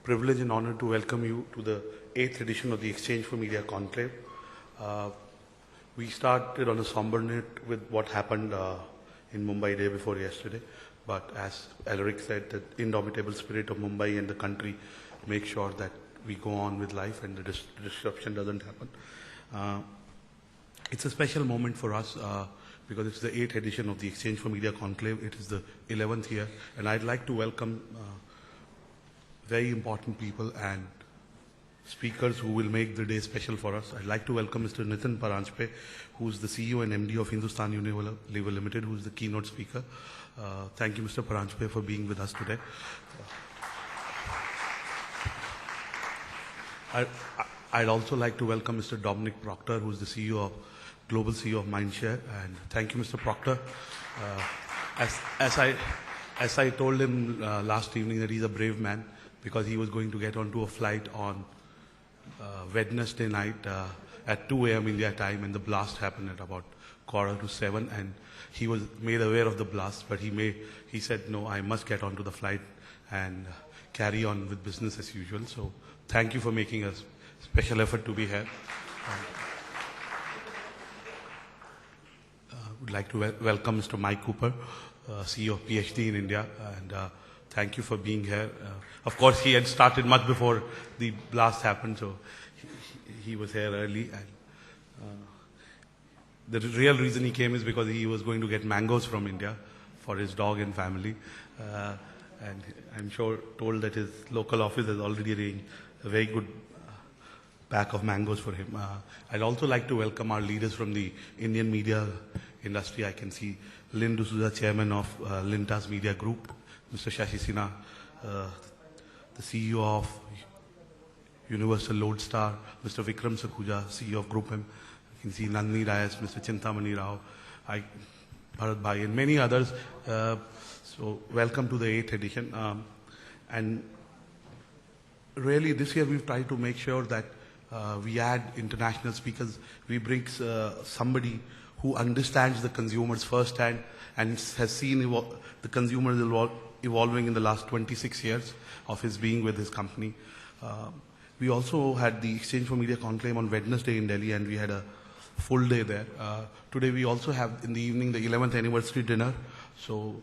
privilege and honor to welcome you to the 8th edition of the Exchange for Media Conclave. We started on a somber note with what happened in Mumbai day before yesterday, but as Alaric said, the indomitable spirit of Mumbai and the country make sure that we go on with life and the disruption doesn't happen. It's a special moment for us because it's the 8th edition of the Exchange for Media Conclave. It is the 11th year, and I'd like to welcome very important people and speakers who will make the day special for us. I'd like to welcome Mr. Nitin Paranjpe, who's the CEO and MD of Hindustan Unilever Limited, who's the keynote speaker. Thank you, Mr. Paranjpe, for being with us today. I'd also like to welcome Mr. Dominic Proctor, who's the Global CEO of Mindshare, and thank you, Mr. Proctor. As I told him last evening that he's a brave man because he was going to get onto a flight on Wednesday night at 2 a.m. India time, and the blast happened at about 6:45, and he was made aware of the blast, but he said, no, I must get onto the flight and carry on with business as usual. So thank you for making a special effort to be here. Would like to welcome Mr. Mike Cooper, CEO of PhD in India, and thank you for being here. Of course, he had started much before the blast happened, so he was here early. And the real reason he came is because he was going to get mangoes from India for his dog and family. And I'm told that his local office has already arranged a very good pack of mangoes for him. I'd also like to welcome our leaders from the Indian media industry. I can see Lynn D'Souza, chairman of Lintas Media Group, Mr. Shashi Sinha, the CEO of Universal Lodestar, Mr. Vikram Sakhuja, CEO of Group M. I can see Nandini Rayas, Mr. Chintamani Rao, Bharat Bhai, and many others. So welcome to the 8th edition. And really this year we've tried to make sure that we add international speakers. We bring somebody who understands the consumers firsthand and has seen the consumers evolving in the last 26 years of his being with his company. We also had the Exchange for Media Conclave on Wednesday in Delhi, and we had a full day there. Today we also have in the evening the 11th anniversary dinner. So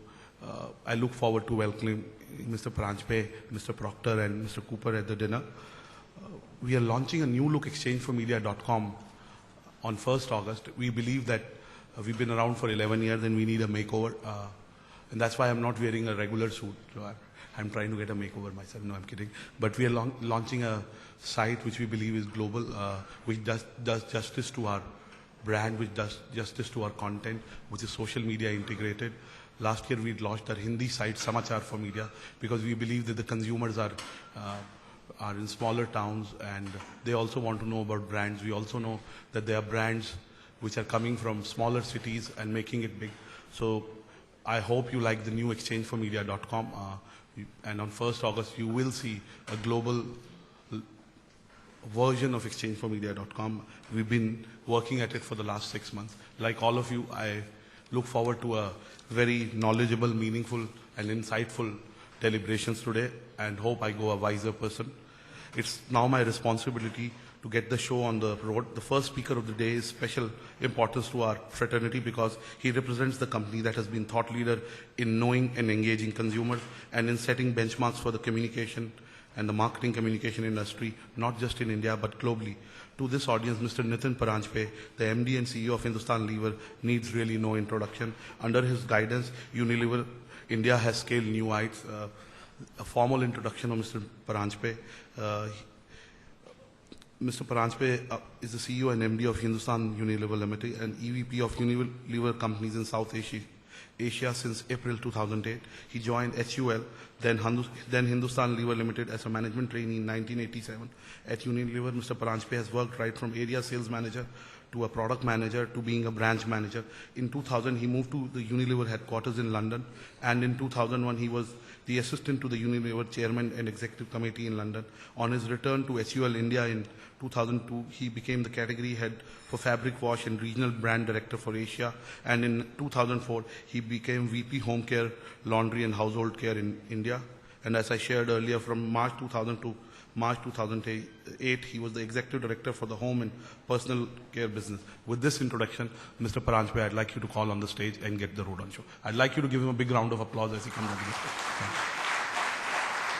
I look forward to welcoming Mr. Paranjpe, Mr. Proctor, and Mr. Cooper at the dinner. We are launching a new look exchangeformedia.com on 1st August. We believe that we've been around for 11 years and we need a makeover. And that's why I'm not wearing a regular suit. So I'm trying to get a makeover myself. No, I'm kidding. But we are launching a site which we believe is global, which does justice to our brand, which does justice to our content, which is social media integrated. Last year we launched our Hindi site, Samachar for Media, because we believe that the consumers are in smaller towns and they also want to know about brands. We also know that there are brands which are coming from smaller cities and making it big. So I hope you like the new exchangeformedia.com. And on 1st August, you will see a global version of exchangeformedia.com. We've been working at it for the last 6 months. Like all of you, I look forward to a very knowledgeable, meaningful, and insightful deliberations today, and hope I go a wiser person. It's now my responsibility to get the show on the road. The first speaker of the day is special importance to our fraternity because he represents the company that has been thought leader in knowing and engaging consumers and in setting benchmarks for the communication and the marketing communication industry, not just in India, but globally. To this audience, Mr. Nitin Paranjpe, the MD and CEO of Hindustan Lever, needs really no introduction. Under his guidance, Unilever India has scaled new heights. A formal introduction of Mr. Paranjpe. Mr. Paranjpe is the CEO and MD of Hindustan Unilever Limited and EVP of Unilever companies in South Asia since April 2008. He joined HUL, then Hindustan Lever Limited as a management trainee in 1987. At Unilever, Mr. Paranjpe has worked right from area sales manager to a product manager to being a branch manager. In 2000, he moved to the Unilever headquarters in London, and in 2001, he was the assistant to the Unilever chairman and executive committee in London. On his return to HUL India in 2002, he became the category head for fabric wash and regional brand director for Asia. And in 2004, he became VP Home Care, Laundry and Household Care in India. And as I shared earlier, from March 2000 to March 2008, he was the executive director for the home and personal care business. With this introduction, Mr. Paranjpe, I'd like you to call on the stage and get the Rodon show. I'd like you to give him a big round of applause as he comes on the stage.